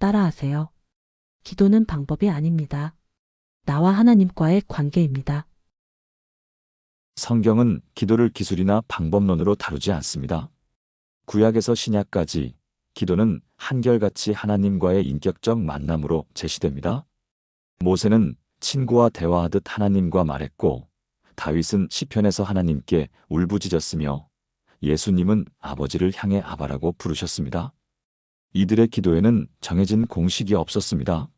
따라하세요. 기도는 방법이 아닙니다. 나와 하나님과의 관계입니다. 성경은 기도를 기술이나 방법론으로 다루지 않습니다. 구약에서 신약까지 기도는 한결같이 하나님과의 인격적 만남으로 제시됩니다. 모세는 친구와 대화하듯 하나님과 말했고, 다윗은 시편에서 하나님께 울부짖었으며, 예수님은 아버지를 향해 아바라고 부르셨습니다. 이들의 기도에는 정해진 공식이 없었습니다.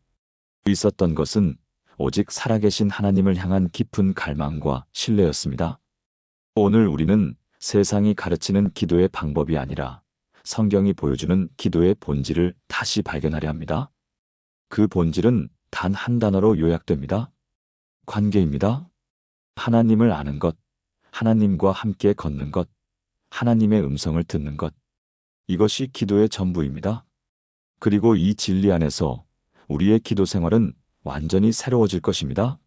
있었던 것은 오직 살아계신 하나님을 향한 깊은 갈망과 신뢰였습니다. 오늘 우리는 세상이 가르치는 기도의 방법이 아니라 성경이 보여주는 기도의 본질을 다시 발견하려 합니다. 그 본질은 단 한 단어로 요약됩니다. 관계입니다. 하나님을 아는 것, 하나님과 함께 걷는 것, 하나님의 음성을 듣는 것. 이것이 기도의 전부입니다. 그리고 이 진리 안에서 우리의 기도 생활은 완전히 새로워질 것입니다.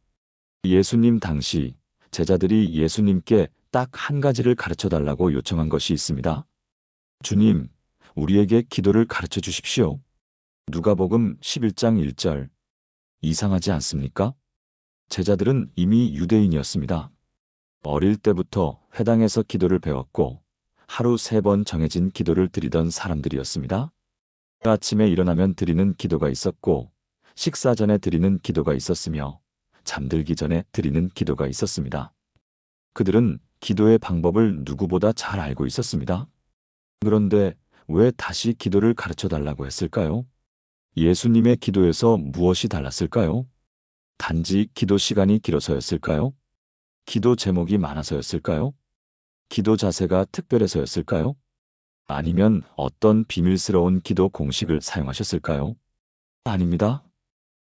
예수님 당시 제자들이 예수님께 딱 한 가지를 가르쳐 달라고 요청한 것이 있습니다. 주님, 우리에게 기도를 가르쳐 주십시오. 누가복음 11장 1절. 이상하지 않습니까? 제자들은 이미 유대인이었습니다. 어릴 때부터 회당에서 기도를 배웠고 하루 3번 정해진 기도를 드리던 사람들이었습니다. 아침에 일어나면 드리는 기도가 있었고 식사 전에 드리는 기도가 있었으며 잠들기 전에 드리는 기도가 있었습니다. 그들은 기도의 방법을 누구보다 잘 알고 있었습니다. 그런데 왜 다시 기도를 가르쳐 달라고 했을까요? 예수님의 기도에서 무엇이 달랐을까요? 단지 기도 시간이 길어서였을까요? 기도 제목이 많아서였을까요? 기도 자세가 특별해서였을까요? 아니면 어떤 비밀스러운 기도 공식을 사용하셨을까요? 아닙니다.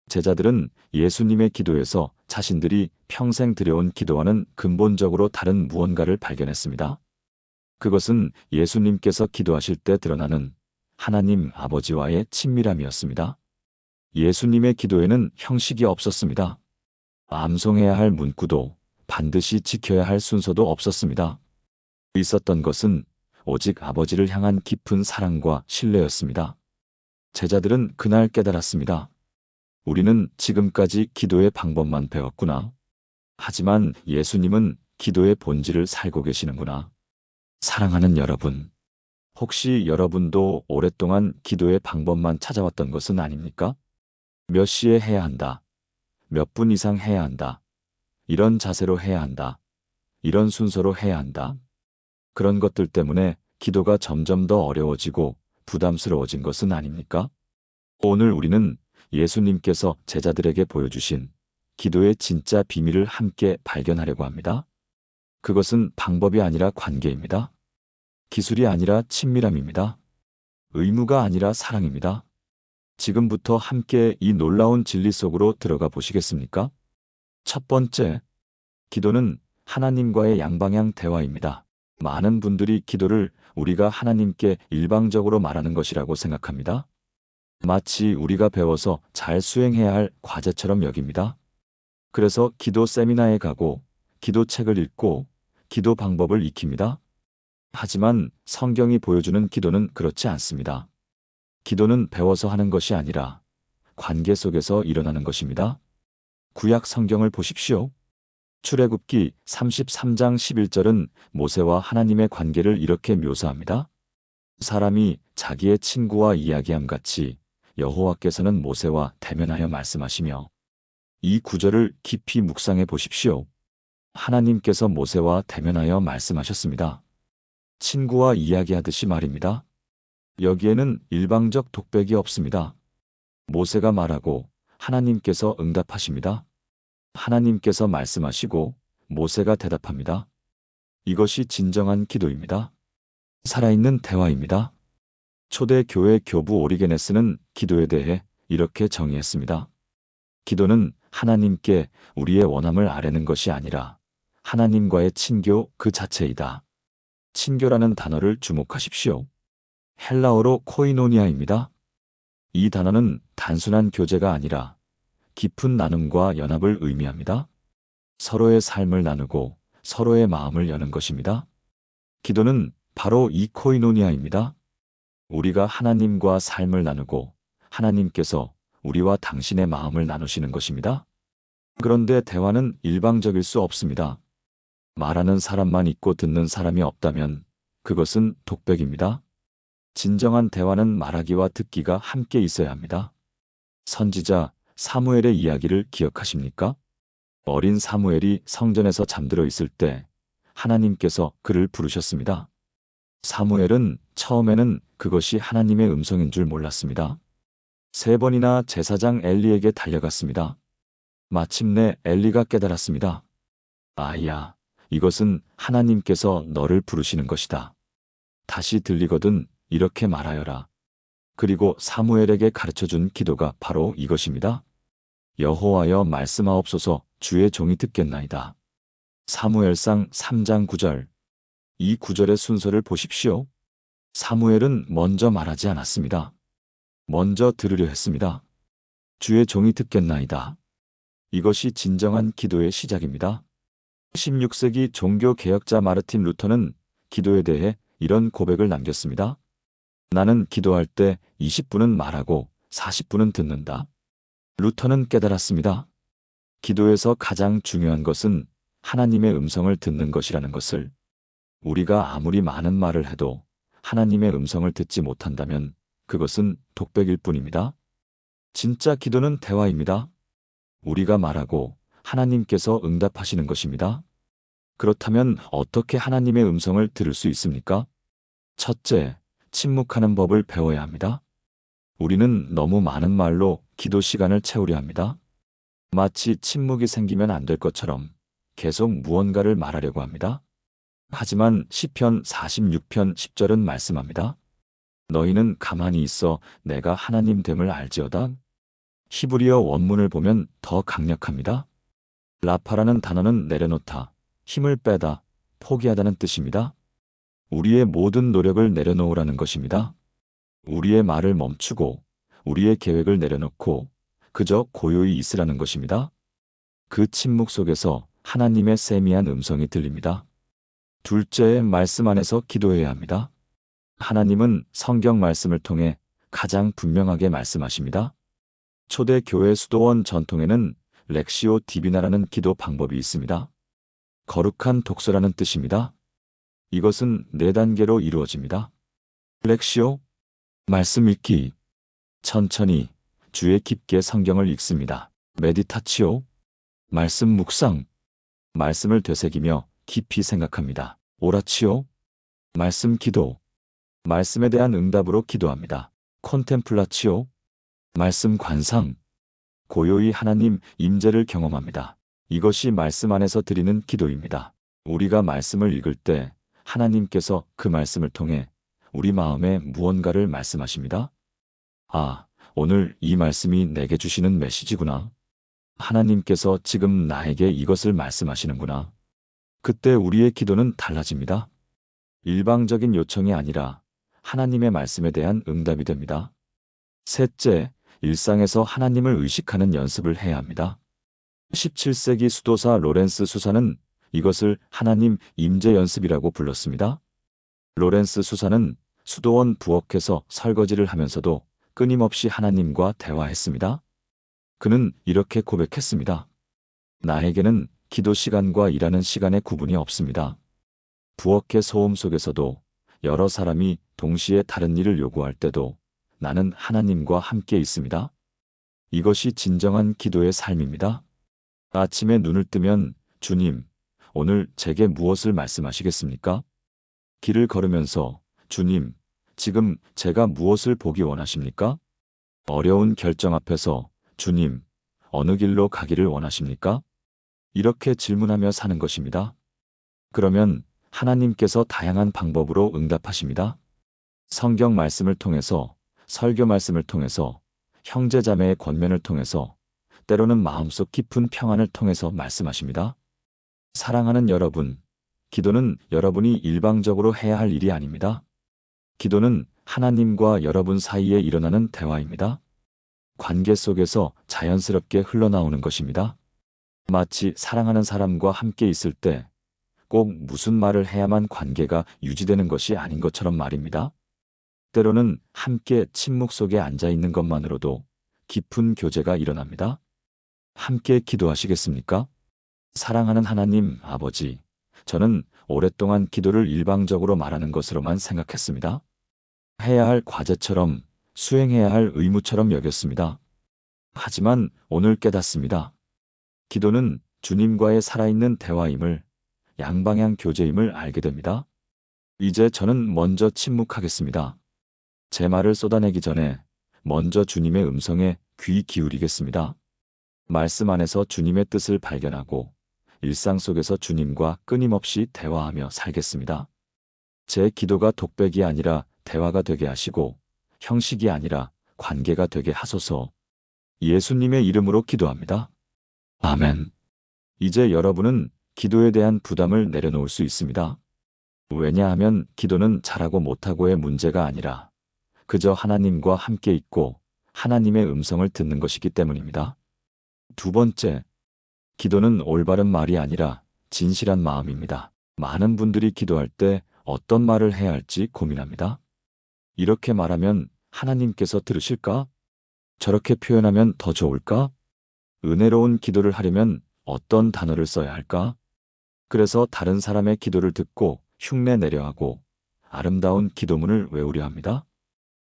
제자들은 예수님의 기도에서 자신들이 평생 드려온 기도와는 근본적으로 다른 무언가를 발견했습니다. 그것은 예수님께서 기도하실 때 드러나는 하나님 아버지와의 친밀함이었습니다. 예수님의 기도에는 형식이 없었습니다. 암송해야 할 문구도 반드시 지켜야 할 순서도 없었습니다. 있었던 것은 오직 아버지를 향한 깊은 사랑과 신뢰였습니다. 제자들은 그날 깨달았습니다. 우리는 지금까지 기도의 방법만 배웠구나. 하지만 예수님은 기도의 본질을 살고 계시는구나. 사랑하는 여러분, 혹시 여러분도 오랫동안 기도의 방법만 찾아왔던 것은 아닙니까? 몇 시에 해야 한다. 몇 분 이상 해야 한다. 이런 자세로 해야 한다. 이런 순서로 해야 한다. 그런 것들 때문에 기도가 점점 더 어려워지고 부담스러워진 것은 아닙니까? 오늘 우리는 예수님께서 제자들에게 보여주신 기도의 진짜 비밀을 함께 발견하려고 합니다. 그것은 방법이 아니라 관계입니다. 기술이 아니라 친밀함입니다. 의무가 아니라 사랑입니다. 지금부터 함께 이 놀라운 진리 속으로 들어가 보시겠습니까? 첫 번째, 기도는 하나님과의 양방향 대화입니다. 많은 분들이 기도를 우리가 하나님께 일방적으로 말하는 것이라고 생각합니다. 마치 우리가 배워서 잘 수행해야 할 과제처럼 여깁니다. 그래서 기도 세미나에 가고 기도 책을 읽고 기도 방법을 익힙니다. 하지만 성경이 보여주는 기도는 그렇지 않습니다. 기도는 배워서 하는 것이 아니라 관계 속에서 일어나는 것입니다. 구약 성경을 보십시오. 출애굽기 33장 11절은 모세와 하나님의 관계를 이렇게 묘사합니다. 사람이 자기의 친구와 이야기함 같이 여호와께서는 모세와 대면하여 말씀하시며. 이 구절을 깊이 묵상해 보십시오. 하나님께서 모세와 대면하여 말씀하셨습니다. 친구와 이야기하듯이 말입니다. 여기에는 일방적 독백이 없습니다. 모세가 말하고 하나님께서 응답하십니다. 하나님께서 말씀하시고 모세가 대답합니다. 이것이 진정한 기도입니다. 살아있는 대화입니다. 초대 교회 교부 오리게네스는 기도에 대해 이렇게 정의했습니다. 기도는 하나님께 우리의 원함을 아뢰는 것이 아니라 하나님과의 친교 그 자체이다. 친교라는 단어를 주목하십시오. 헬라어로 코이노니아입니다. 이 단어는 단순한 교제가 아니라 깊은 나눔과 연합을 의미합니다. 서로의 삶을 나누고 서로의 마음을 여는 것입니다. 기도는 바로 이 코이노니아입니다. 우리가 하나님과 삶을 나누고 하나님께서 우리와 당신의 마음을 나누시는 것입니다. 그런데 대화는 일방적일 수 없습니다. 말하는 사람만 있고 듣는 사람이 없다면 그것은 독백입니다. 진정한 대화는 말하기와 듣기가 함께 있어야 합니다. 선지자 사무엘의 이야기를 기억하십니까? 어린 사무엘이 성전에서 잠들어 있을 때 하나님께서 그를 부르셨습니다. 사무엘은 처음에는 그것이 하나님의 음성인 줄 몰랐습니다. 3번이나 제사장 엘리에게 달려갔습니다. 마침내 엘리가 깨달았습니다. 아이야, 이것은 하나님께서 너를 부르시는 것이다. 다시 들리거든 이렇게 말하여라. 그리고 사무엘에게 가르쳐준 기도가 바로 이것입니다. 여호와여 말씀하옵소서, 주의 종이 듣겠나이다. 사무엘상 3장 9절. 이 구절의 순서를 보십시오. 사무엘은 먼저 말하지 않았습니다. 먼저 들으려 했습니다. 주의 종이 듣겠나이다. 이것이 진정한 기도의 시작입니다. 16세기 종교개혁자 마르틴 루터는 기도에 대해 이런 고백을 남겼습니다. 나는 기도할 때 20분은 말하고 40분은 듣는다. 루터는 깨달았습니다. 기도에서 가장 중요한 것은 하나님의 음성을 듣는 것이라는 것을. 우리가 아무리 많은 말을 해도 하나님의 음성을 듣지 못한다면 그것은 독백일 뿐입니다. 진짜 기도는 대화입니다. 우리가 말하고 하나님께서 응답하시는 것입니다. 그렇다면 어떻게 하나님의 음성을 들을 수 있습니까? 첫째, 침묵하는 법을 배워야 합니다. 우리는 너무 많은 말로 기도 시간을 채우려 합니다. 마치 침묵이 생기면 안 될 것처럼 계속 무언가를 말하려고 합니다. 하지만 시편 46편 10절은 말씀합니다. 너희는 가만히 있어 내가 하나님 됨을 알지어다. 히브리어 원문을 보면 더 강력합니다. 라파라는 단어는 내려놓다, 힘을 빼다, 포기하다는 뜻입니다. 우리의 모든 노력을 내려놓으라는 것입니다. 우리의 말을 멈추고 우리의 계획을 내려놓고 그저 고요히 있으라는 것입니다. 그 침묵 속에서 하나님의 세미한 음성이 들립니다. 둘째, 말씀 안에서 기도해야 합니다. 하나님은 성경 말씀을 통해 가장 분명하게 말씀하십니다. 초대 교회 수도원 전통에는 렉시오 디비나라는 기도 방법이 있습니다. 거룩한 독서라는 뜻입니다. 이것은 4단계로 이루어집니다. 렉시오, 말씀 읽기. 천천히 주의 깊게 성경을 읽습니다. 메디타치오, 말씀 묵상. 말씀을 되새기며 깊이 생각합니다. 오라치오, 말씀 기도. 말씀에 대한 응답으로 기도합니다. 콘템플라치오, 말씀 관상. 고요히 하나님 임재를 경험합니다. 이것이 말씀 안에서 드리는 기도입니다. 우리가 말씀을 읽을 때 하나님께서 그 말씀을 통해 우리 마음에 무언가를 말씀하십니다. 아, 오늘 이 말씀이 내게 주시는 메시지구나. 하나님께서 지금 나에게 이것을 말씀하시는구나. 그때 우리의 기도는 달라집니다. 일방적인 요청이 아니라 하나님의 말씀에 대한 응답이 됩니다. 셋째, 일상에서 하나님을 의식하는 연습을 해야 합니다. 17세기 수도사 로렌스 수사는 이것을 하나님 임재 연습이라고 불렀습니다. 로렌스 수사는 수도원 부엌에서 설거지를 하면서도 끊임없이 하나님과 대화했습니다. 그는 이렇게 고백했습니다. 나에게는 기도 시간과 일하는 시간의 구분이 없습니다. 부엌의 소음 속에서도 여러 사람이 동시에 다른 일을 요구할 때도 나는 하나님과 함께 있습니다. 이것이 진정한 기도의 삶입니다. 아침에 눈을 뜨면 주님, 오늘 제게 무엇을 말씀하시겠습니까? 길을 걸으면서 주님, 지금 제가 무엇을 보기 원하십니까? 어려운 결정 앞에서 주님, 어느 길로 가기를 원하십니까? 이렇게 질문하며 사는 것입니다. 그러면 하나님께서 다양한 방법으로 응답하십니다. 성경 말씀을 통해서, 설교 말씀을 통해서, 형제자매의 권면을 통해서, 때로는 마음속 깊은 평안을 통해서 말씀하십니다. 사랑하는 여러분, 기도는 여러분이 일방적으로 해야 할 일이 아닙니다. 기도는 하나님과 여러분 사이에 일어나는 대화입니다. 관계 속에서 자연스럽게 흘러나오는 것입니다. 마치 사랑하는 사람과 함께 있을 때 꼭 무슨 말을 해야만 관계가 유지되는 것이 아닌 것처럼 말입니다. 때로는 함께 침묵 속에 앉아 있는 것만으로도 깊은 교제가 일어납니다. 함께 기도하시겠습니까? 사랑하는 하나님 아버지, 저는 오랫동안 기도를 일방적으로 말하는 것으로만 생각했습니다. 해야 할 과제처럼, 수행해야 할 의무처럼 여겼습니다. 하지만 오늘 깨닫습니다. 기도는 주님과의 살아있는 대화임을, 양방향 교제임을 알게 됩니다. 이제 저는 먼저 침묵하겠습니다. 제 말을 쏟아내기 전에 먼저 주님의 음성에 귀 기울이겠습니다. 말씀 안에서 주님의 뜻을 발견하고 일상 속에서 주님과 끊임없이 대화하며 살겠습니다. 제 기도가 독백이 아니라 대화가 되게 하시고 형식이 아니라 관계가 되게 하소서. 예수님의 이름으로 기도합니다. 아멘. 이제 여러분은 기도에 대한 부담을 내려놓을 수 있습니다. 왜냐하면 기도는 잘하고 못하고의 문제가 아니라 그저 하나님과 함께 있고 하나님의 음성을 듣는 것이기 때문입니다. 두 번째, 기도는 올바른 말이 아니라 진실한 마음입니다. 많은 분들이 기도할 때 어떤 말을 해야 할지 고민합니다. 이렇게 말하면 하나님께서 들으실까? 저렇게 표현하면 더 좋을까? 은혜로운 기도를 하려면 어떤 단어를 써야 할까? 그래서 다른 사람의 기도를 듣고 흉내 내려 하고 아름다운 기도문을 외우려 합니다.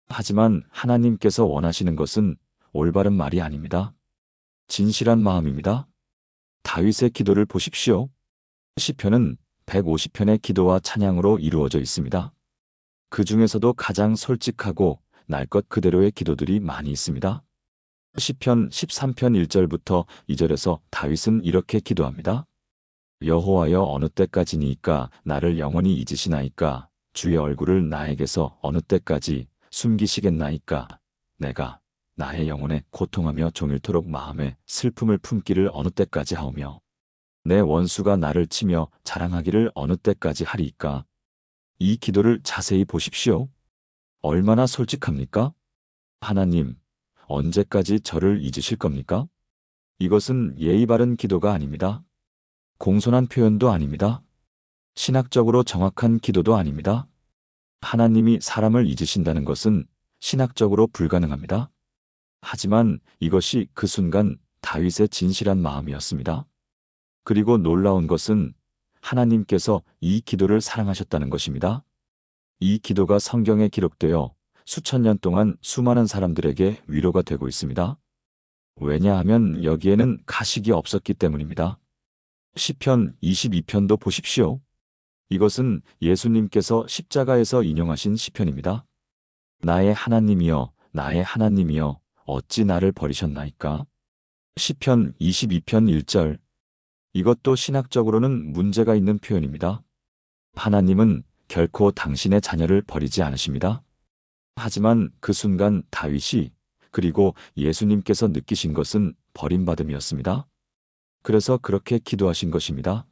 하지만 하나님께서 원하시는 것은 올바른 말이 아닙니다. 진실한 마음입니다. 다윗의 기도를 보십시오. 시편은 150편의 기도와 찬양으로 이루어져 있습니다. 그 중에서도 가장 솔직하고 날 것 그대로의 기도들이 많이 있습니다. 시편 13편 1절부터 2절에서 다윗은 이렇게 기도합니다. 여호와여 어느 때까지니이까 나를 영원히 잊으시나이까 주의 얼굴을 나에게서 어느 때까지 숨기시겠나이까 내가 나의 영혼에 고통하며 종일토록 마음에 슬픔을 품기를 어느 때까지 하오며 내 원수가 나를 치며 자랑하기를 어느 때까지 하리이까. 이 기도를 자세히 보십시오. 얼마나 솔직합니까? 하나님, 언제까지 저를 잊으실 겁니까? 이것은 예의 바른 기도가 아닙니다. 공손한 표현도 아닙니다. 신학적으로 정확한 기도도 아닙니다. 하나님이 사람을 잊으신다는 것은 신학적으로 불가능합니다. 하지만 이것이 그 순간 다윗의 진실한 마음이었습니다. 그리고 놀라운 것은 하나님께서 이 기도를 사랑하셨다는 것입니다. 이 기도가 성경에 기록되어 수천 년 동안 수많은 사람들에게 위로가 되고 있습니다. 왜냐하면 여기에는 가식이 없었기 때문입니다. 시편 22편도 보십시오. 이것은 예수님께서 십자가에서 인용하신 시편입니다. 나의 하나님이여, 나의 하나님이여, 어찌 나를 버리셨나이까? 시편 22편 1절. 이것도 신학적으로는 문제가 있는 표현입니다. 하나님은 결코 당신의 자녀를 버리지 않으십니다. 하지만 그 순간 다윗이 그리고 예수님께서 느끼신 것은 버림받음이었습니다. 그래서 그렇게 기도하신 것입니다.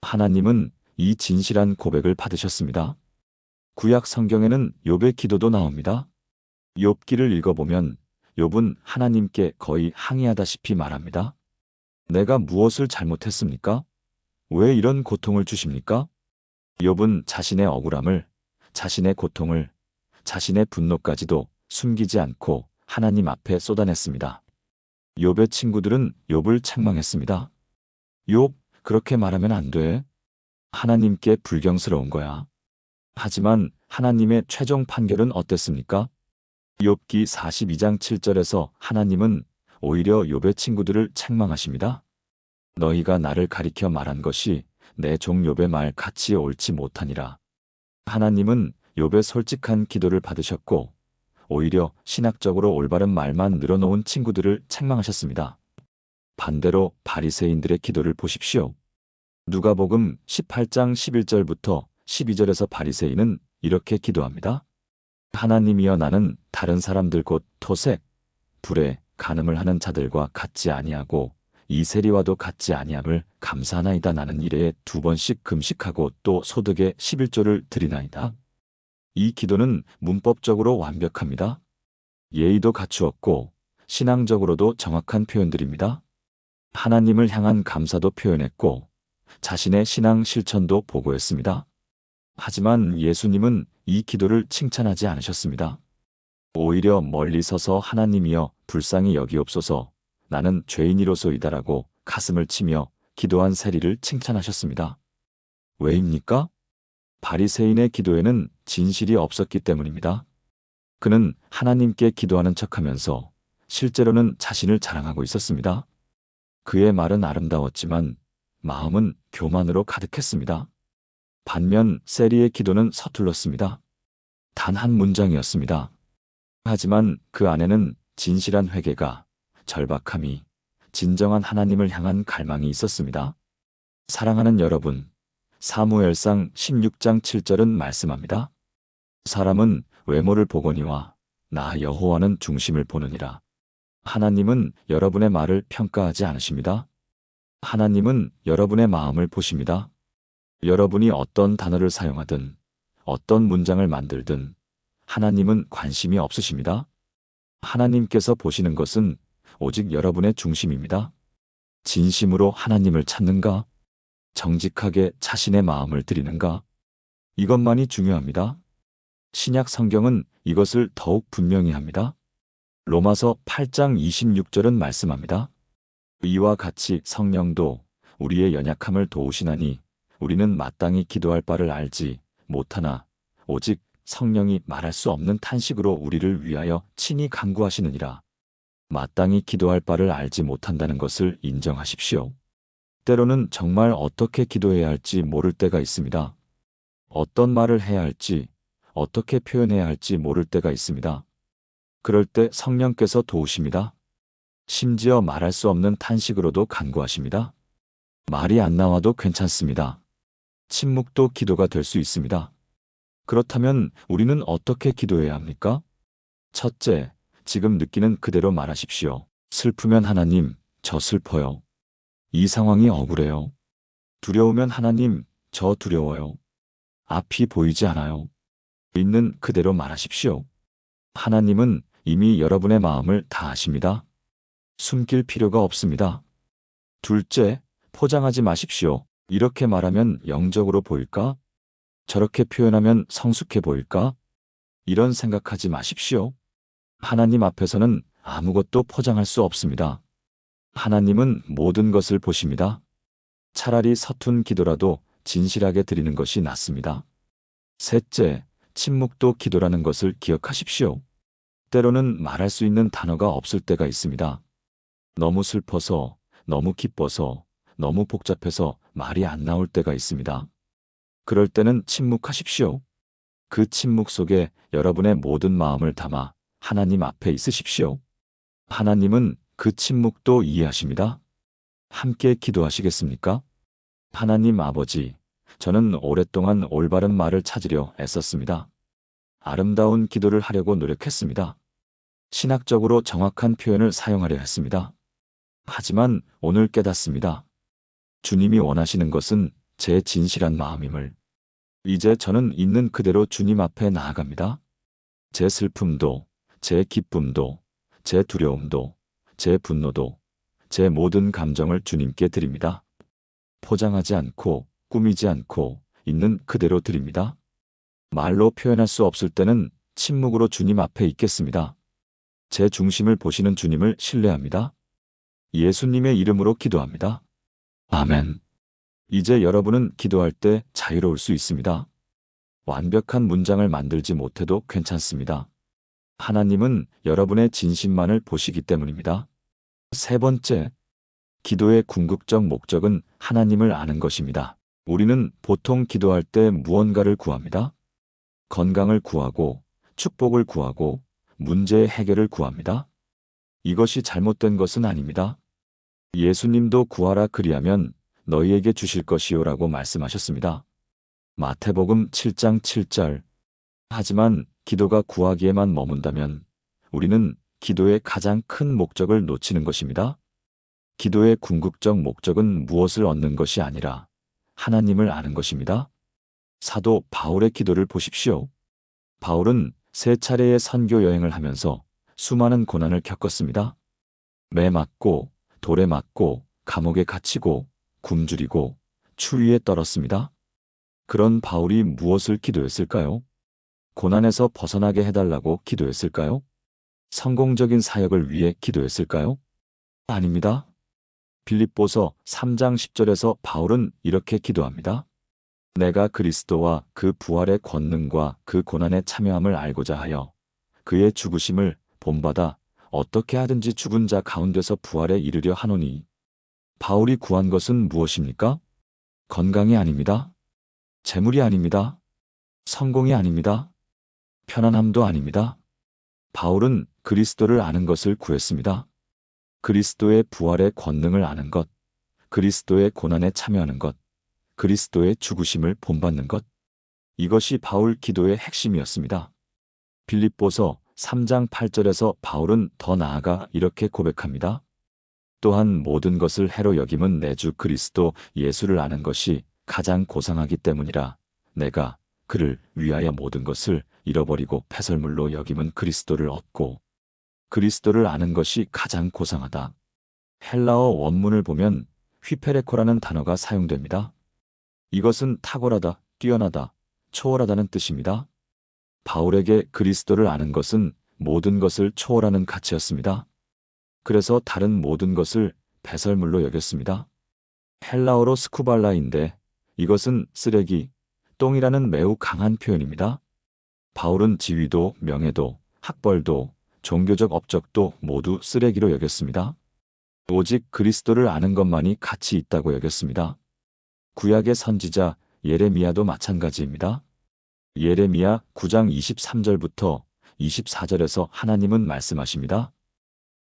하나님은 이 진실한 고백을 받으셨습니다. 구약 성경에는 욥의 기도도 나옵니다. 욥기를 읽어보면 욥은 하나님께 거의 항의하다시피 말합니다. 내가 무엇을 잘못했습니까? 왜 이런 고통을 주십니까? 욥은 자신의 억울함을, 자신의 고통을, 자신의 분노까지도 숨기지 않고 하나님 앞에 쏟아냈습니다. 욥의 친구들은 욥을 책망했습니다. 욥, 그렇게 말하면 안 돼. 하나님께 불경스러운 거야. 하지만 하나님의 최종 판결은 어땠습니까? 욥기 42장 7절에서 하나님은 오히려 욥의 친구들을 책망하십니다. 너희가 나를 가리켜 말한 것이 내 종 욥의 말 같이 옳지 못하니라. 하나님은 욥의 솔직한 기도를 받으셨고 오히려 신학적으로 올바른 말만 늘어놓은 친구들을 책망하셨습니다. 반대로 바리새인들의 기도를 보십시오. 누가복음 18장 11절부터 12절에서 바리새인은 이렇게 기도합니다. 하나님이여 나는 다른 사람들 곧 토색, 불에 간음을 하는 자들과 같지 아니하고 이 세리와도 같지 아니함을 감사하나이다. 나는 일에 2번씩 금식하고 또 소득의 11조를 드리나이다. 이 기도는 문법적으로 완벽합니다. 예의도 갖추었고 신앙적으로도 정확한 표현들입니다. 하나님을 향한 감사도 표현했고 자신의 신앙 실천도 보고했습니다. 하지만 예수님은 이 기도를 칭찬하지 않으셨습니다. 오히려 멀리 서서 하나님이여 불쌍히 여기옵소서 나는 죄인이로소이다라고 가슴을 치며 기도한 세리를 칭찬하셨습니다. 왜입니까? 바리새인의 기도에는 진실이 없었기 때문입니다. 그는 하나님께 기도하는 척하면서 실제로는 자신을 자랑하고 있었습니다. 그의 말은 아름다웠지만 마음은 교만으로 가득했습니다. 반면 세리의 기도는 서툴렀습니다. 단 한 문장이었습니다. 하지만 그 안에는 진실한 회개가, 절박함이, 진정한 하나님을 향한 갈망이 있었습니다. 사랑하는 여러분, 사무엘상 16장 7절은 말씀합니다. 사람은 외모를 보거니와 나 여호와는 중심을 보느니라. 하나님은 여러분의 말을 평가하지 않으십니다. 하나님은 여러분의 마음을 보십니다. 여러분이 어떤 단어를 사용하든 어떤 문장을 만들든 하나님은 관심이 없으십니다. 하나님께서 보시는 것은 오직 여러분의 중심입니다. 진심으로 하나님을 찾는가? 정직하게 자신의 마음을 드리는가? 이것만이 중요합니다. 신약 성경은 이것을 더욱 분명히 합니다. 로마서 8장 26절은 말씀합니다. 이와 같이 성령도 우리의 연약함을 도우시나니 우리는 마땅히 기도할 바를 알지 못하나 오직 성령이 말할 수 없는 탄식으로 우리를 위하여 친히 간구하시느니라. 마땅히 기도할 바를 알지 못한다는 것을 인정하십시오. 때로는 정말 어떻게 기도해야 할지 모를 때가 있습니다. 어떤 말을 해야 할지, 어떻게 표현해야 할지 모를 때가 있습니다. 그럴 때 성령께서 도우십니다. 심지어 말할 수 없는 탄식으로도 간구하십니다. 말이 안 나와도 괜찮습니다. 침묵도 기도가 될 수 있습니다. 그렇다면 우리는 어떻게 기도해야 합니까? 첫째, 지금 느끼는 그대로 말하십시오. 슬프면 하나님, 저 슬퍼요. 이 상황이 억울해요. 두려우면 하나님, 저 두려워요. 앞이 보이지 않아요. 있는 그대로 말하십시오. 하나님은 이미 여러분의 마음을 다 아십니다. 숨길 필요가 없습니다. 둘째, 포장하지 마십시오. 이렇게 말하면 영적으로 보일까? 저렇게 표현하면 성숙해 보일까? 이런 생각하지 마십시오. 하나님 앞에서는 아무것도 포장할 수 없습니다. 하나님은 모든 것을 보십니다. 차라리 서툰 기도라도 진실하게 드리는 것이 낫습니다. 셋째, 침묵도 기도라는 것을 기억하십시오. 때로는 말할 수 있는 단어가 없을 때가 있습니다. 너무 슬퍼서, 너무 기뻐서, 너무 복잡해서 말이 안 나올 때가 있습니다. 그럴 때는 침묵하십시오. 그 침묵 속에 여러분의 모든 마음을 담아 하나님 앞에 있으십시오. 하나님은 그 침묵도 이해하십니다. 함께 기도하시겠습니까? 하나님 아버지, 저는 오랫동안 올바른 말을 찾으려 애썼습니다. 아름다운 기도를 하려고 노력했습니다. 신학적으로 정확한 표현을 사용하려 했습니다. 하지만 오늘 깨닫습니다. 주님이 원하시는 것은 제 진실한 마음임을. 이제 저는 있는 그대로 주님 앞에 나아갑니다. 제 슬픔도, 제 기쁨도, 제 두려움도, 제 분노도, 제 모든 감정을 주님께 드립니다. 포장하지 않고, 꾸미지 않고, 있는 그대로 드립니다. 말로 표현할 수 없을 때는 침묵으로 주님 앞에 있겠습니다. 제 중심을 보시는 주님을 신뢰합니다. 예수님의 이름으로 기도합니다. 아멘. 이제 여러분은 기도할 때 자유로울 수 있습니다. 완벽한 문장을 만들지 못해도 괜찮습니다. 하나님은 여러분의 진심만을 보시기 때문입니다. 세 번째, 기도의 궁극적 목적은 하나님을 아는 것입니다. 우리는 보통 기도할 때 무언가를 구합니다. 건강을 구하고, 축복을 구하고, 문제의 해결을 구합니다. 이것이 잘못된 것은 아닙니다. 예수님도 구하라 그리하면 너희에게 주실 것이요라고 말씀하셨습니다. 마태복음 7장 7절. 하지만 기도가 구하기에만 머문다면 우리는 기도의 가장 큰 목적을 놓치는 것입니다. 기도의 궁극적 목적은 무엇을 얻는 것이 아니라 하나님을 아는 것입니다. 사도 바울의 기도를 보십시오. 바울은 세 차례의 선교 여행을 하면서 수많은 고난을 겪었습니다. 매 맞고, 돌에 맞고, 감옥에 갇히고, 굶주리고, 추위에 떨었습니다. 그런 바울이 무엇을 기도했을까요? 고난에서 벗어나게 해달라고 기도했을까요? 성공적인 사역을 위해 기도했을까요? 아닙니다. 빌립보서 3장 10절에서 바울은 이렇게 기도합니다. 내가 그리스도와 그 부활의 권능과 그 고난의 참여함을 알고자 하여 그의 죽으심을 본받아 어떻게 하든지 죽은 자 가운데서 부활에 이르려 하노니. 바울이 구한 것은 무엇입니까? 건강이 아닙니다. 재물이 아닙니다. 성공이 아닙니다. 편안함도 아닙니다. 바울은 그리스도를 아는 것을 구했습니다. 그리스도의 부활의 권능을 아는 것, 그리스도의 고난에 참여하는 것, 그리스도의 죽으심을 본받는 것. 이것이 바울 기도의 핵심이었습니다. 빌립보서 3장 8절에서 바울은 더 나아가 이렇게 고백합니다. 또한 모든 것을 해로 여김은 내 주 그리스도 예수를 아는 것이 가장 고상하기 때문이라. 내가 그를 위하여 모든 것을 잃어버리고 패설물로 여김은 그리스도를 얻고 그리스도를 아는 것이 가장 고상하다. 헬라어 원문을 보면 휘페레코라는 단어가 사용됩니다. 이것은 탁월하다, 뛰어나다, 초월하다는 뜻입니다. 바울에게 그리스도를 아는 것은 모든 것을 초월하는 가치였습니다. 그래서 다른 모든 것을 배설물로 여겼습니다. 헬라어로 스쿠발라인데 이것은 쓰레기, 똥이라는 매우 강한 표현입니다. 바울은 지위도, 명예도, 학벌도, 종교적 업적도 모두 쓰레기로 여겼습니다. 오직 그리스도를 아는 것만이 가치 있다고 여겼습니다. 구약의 선지자 예레미야도 마찬가지입니다. 예레미야 9장 23절부터 24절에서 하나님은 말씀하십니다.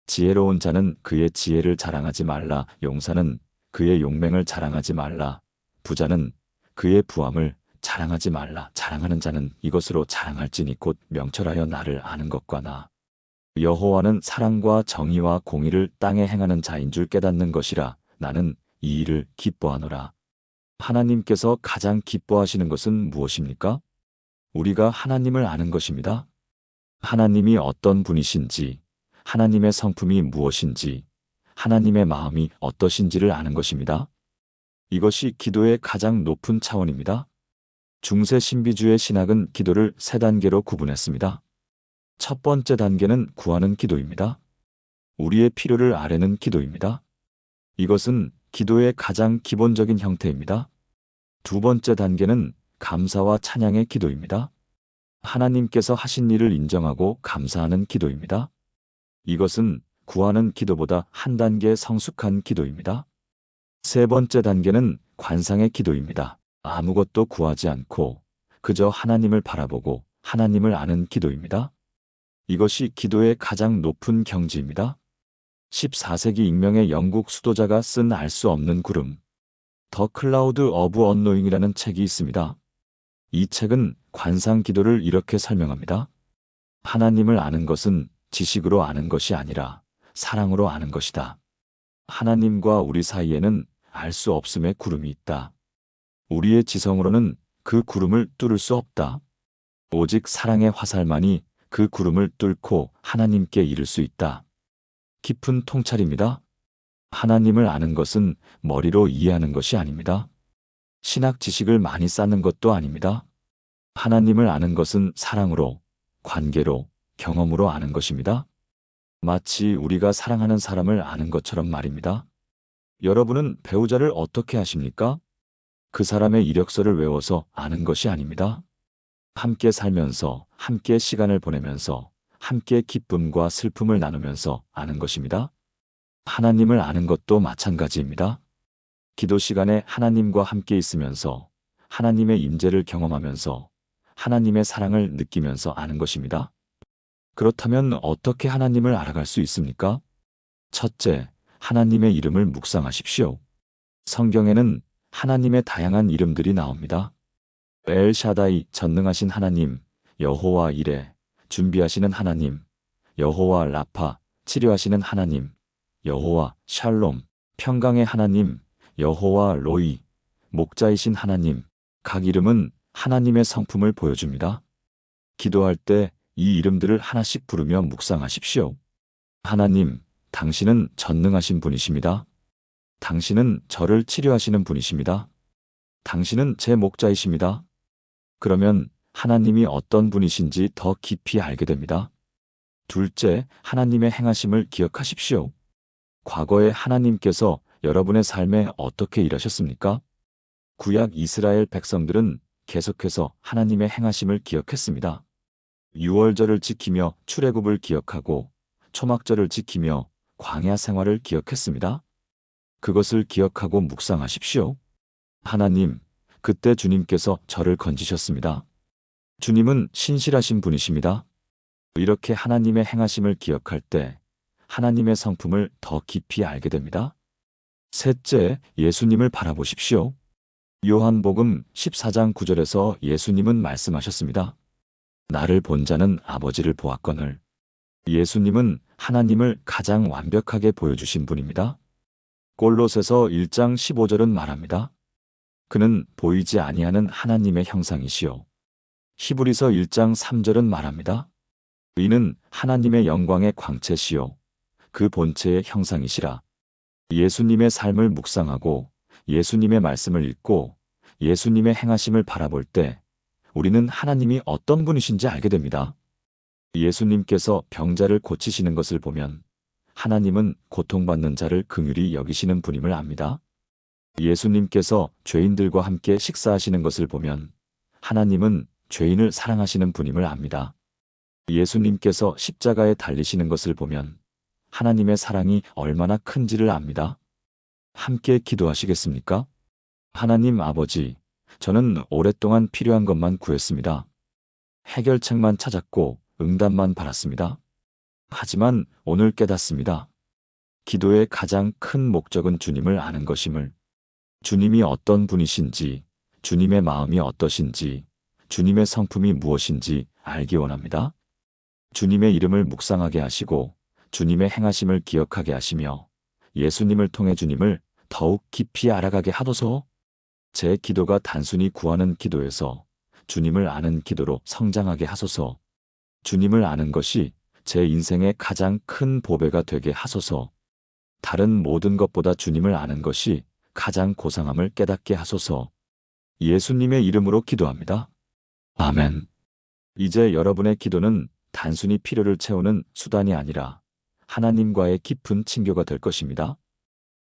지혜로운 자는 그의 지혜를 자랑하지 말라. 용사는 그의 용맹을 자랑하지 말라. 부자는 그의 부함을 자랑하지 말라. 자랑하는 자는 이것으로 자랑할지니 곧 명철하여 나를 아는 것과 나. 여호와는 사랑과 정의와 공의를 땅에 행하는 자인 줄 깨닫는 것이라. 나는 이 일을 기뻐하노라. 하나님께서 가장 기뻐하시는 것은 무엇입니까? 우리가 하나님을 아는 것입니다. 하나님이 어떤 분이신지, 하나님의 성품이 무엇인지, 하나님의 마음이 어떠신지를 아는 것입니다. 이것이 기도의 가장 높은 차원입니다. 중세 신비주의 신학은 기도를 세 단계로 구분했습니다. 첫 번째 단계는 구하는 기도입니다. 우리의 필요를 아뢰는 기도입니다. 이것은 기도의 가장 기본적인 형태입니다. 두 번째 단계는 감사와 찬양의 기도입니다. 하나님께서 하신 일을 인정하고 감사하는 기도입니다. 이것은 구하는 기도보다 한 단계 성숙한 기도입니다. 세 번째 단계는 관상의 기도입니다. 아무것도 구하지 않고 그저 하나님을 바라보고 하나님을 아는 기도입니다. 이것이 기도의 가장 높은 경지입니다. 14세기 익명의 영국 수도자가 쓴 알 수 없는 구름, 더 클라우드 어브 언노잉이라는 책이 있습니다. 이 책은 관상 기도를 이렇게 설명합니다. 하나님을 아는 것은 지식으로 아는 것이 아니라 사랑으로 아는 것이다. 하나님과 우리 사이에는 알 수 없음의 구름이 있다. 우리의 지성으로는 그 구름을 뚫을 수 없다. 오직 사랑의 화살만이 그 구름을 뚫고 하나님께 이를 수 있다. 깊은 통찰입니다. 하나님을 아는 것은 머리로 이해하는 것이 아닙니다. 신학 지식을 많이 쌓는 것도 아닙니다. 하나님을 아는 것은 사랑으로, 관계로, 경험으로 아는 것입니다. 마치 우리가 사랑하는 사람을 아는 것처럼 말입니다. 여러분은 배우자를 어떻게 아십니까? 그 사람의 이력서를 외워서 아는 것이 아닙니다. 함께 살면서, 함께 시간을 보내면서, 함께 기쁨과 슬픔을 나누면서 아는 것입니다. 하나님을 아는 것도 마찬가지입니다. 기도 시간에 하나님과 함께 있으면서, 하나님의 임재를 경험하면서, 하나님의 사랑을 느끼면서 아는 것입니다. 그렇다면 어떻게 하나님을 알아갈 수 있습니까? 첫째, 하나님의 이름을 묵상하십시오. 성경에는 하나님의 다양한 이름들이 나옵니다. 엘샤다이, 전능하신 하나님, 여호와 이레, 준비하시는 하나님, 여호와 라파, 치료하시는 하나님, 여호와 샬롬, 평강의 하나님, 여호와 로이, 목자이신 하나님. 각 이름은 하나님의 성품을 보여줍니다. 기도할 때 이 이름들을 하나씩 부르며 묵상하십시오. 하나님, 당신은 전능하신 분이십니다. 당신은 저를 치료하시는 분이십니다. 당신은 제 목자이십니다. 그러면 하나님이 어떤 분이신지 더 깊이 알게 됩니다. 둘째, 하나님의 행하심을 기억하십시오. 과거에 하나님께서 여러분의 삶에 어떻게 일하셨습니까? 구약 이스라엘 백성들은 계속해서 하나님의 행하심을 기억했습니다. 유월절을 지키며 출애굽을 기억하고 초막절을 지키며 광야 생활을 기억했습니다. 그것을 기억하고 묵상하십시오. 하나님, 그때 주님께서 저를 건지셨습니다. 주님은 신실하신 분이십니다. 이렇게 하나님의 행하심을 기억할 때 하나님의 성품을 더 깊이 알게 됩니다. 셋째, 예수님을 바라보십시오. 요한복음 14장 9절에서 예수님은 말씀하셨습니다. 나를 본 자는 아버지를 보았거늘. 예수님은 하나님을 가장 완벽하게 보여주신 분입니다. 골로새서 1장 15절은 말합니다. 그는 보이지 아니하는 하나님의 형상이시요. 히브리서 1장 3절은 말합니다. 이는 하나님의 영광의 광채시요. 그 본체의 형상이시라. 예수님의 삶을 묵상하고 예수님의 말씀을 읽고 예수님의 행하심을 바라볼 때 우리는 하나님이 어떤 분이신지 알게 됩니다. 예수님께서 병자를 고치시는 것을 보면 하나님은 고통받는 자를 긍휼히 여기시는 분임을 압니다. 예수님께서 죄인들과 함께 식사하시는 것을 보면 하나님은 죄인을 사랑하시는 분임을 압니다. 예수님께서 십자가에 달리시는 것을 보면 하나님의 사랑이 얼마나 큰지를 압니다. 함께 기도하시겠습니까? 하나님 아버지, 저는 오랫동안 필요한 것만 구했습니다. 해결책만 찾았고 응답만 바랐습니다. 하지만 오늘 깨닫습니다. 기도의 가장 큰 목적은 주님을 아는 것임을, 주님이 어떤 분이신지, 주님의 마음이 어떠신지, 주님의 성품이 무엇인지 알기 원합니다. 주님의 이름을 묵상하게 하시고 주님의 행하심을 기억하게 하시며 예수님을 통해 주님을 더욱 깊이 알아가게 하소서. 제 기도가 단순히 구하는 기도에서 주님을 아는 기도로 성장하게 하소서. 주님을 아는 것이 제 인생의 가장 큰 보배가 되게 하소서. 다른 모든 것보다 주님을 아는 것이 가장 고상함을 깨닫게 하소서. 예수님의 이름으로 기도합니다. 아멘. 이제 여러분의 기도는 단순히 필요를 채우는 수단이 아니라 하나님과의 깊은 친교가 될 것입니다.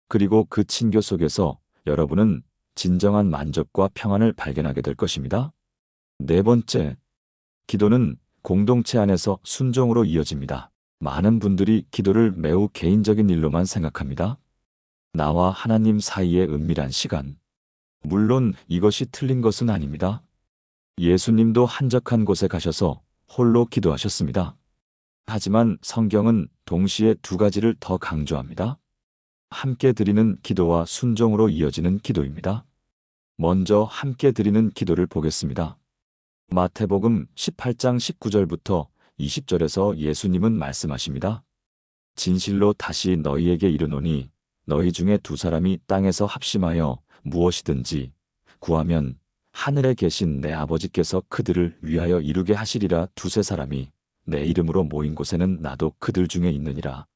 그리고 그 친교 속에서 여러분은 진정한 만족과 평안을 발견하게 될 것입니다. 네 번째, 기도는 공동체 안에서 순종으로 이어집니다. 많은 분들이 기도를 매우 개인적인 일로만 생각합니다. 나와 하나님 사이의 은밀한 시간. 물론 이것이 틀린 것은 아닙니다. 예수님도 한적한 곳에 가셔서 홀로 기도하셨습니다. 하지만 성경은 동시에 두 가지를 더 강조합니다. 함께 드리는 기도와 순종으로 이어지는 기도입니다. 먼저 함께 드리는 기도를 보겠습니다. 마태복음 18장 19절부터 20절에서 예수님은 말씀하십니다. 진실로 다시 너희에게 이르노니 너희 중에 두 사람이 땅에서 합심하여 무엇이든지 구하면 하늘에 계신 내 아버지께서 그들을 위하여 이루게 하시리라. 두세 사람이 내 이름으로 모인 곳에는 나도 그들 중에 있느니라.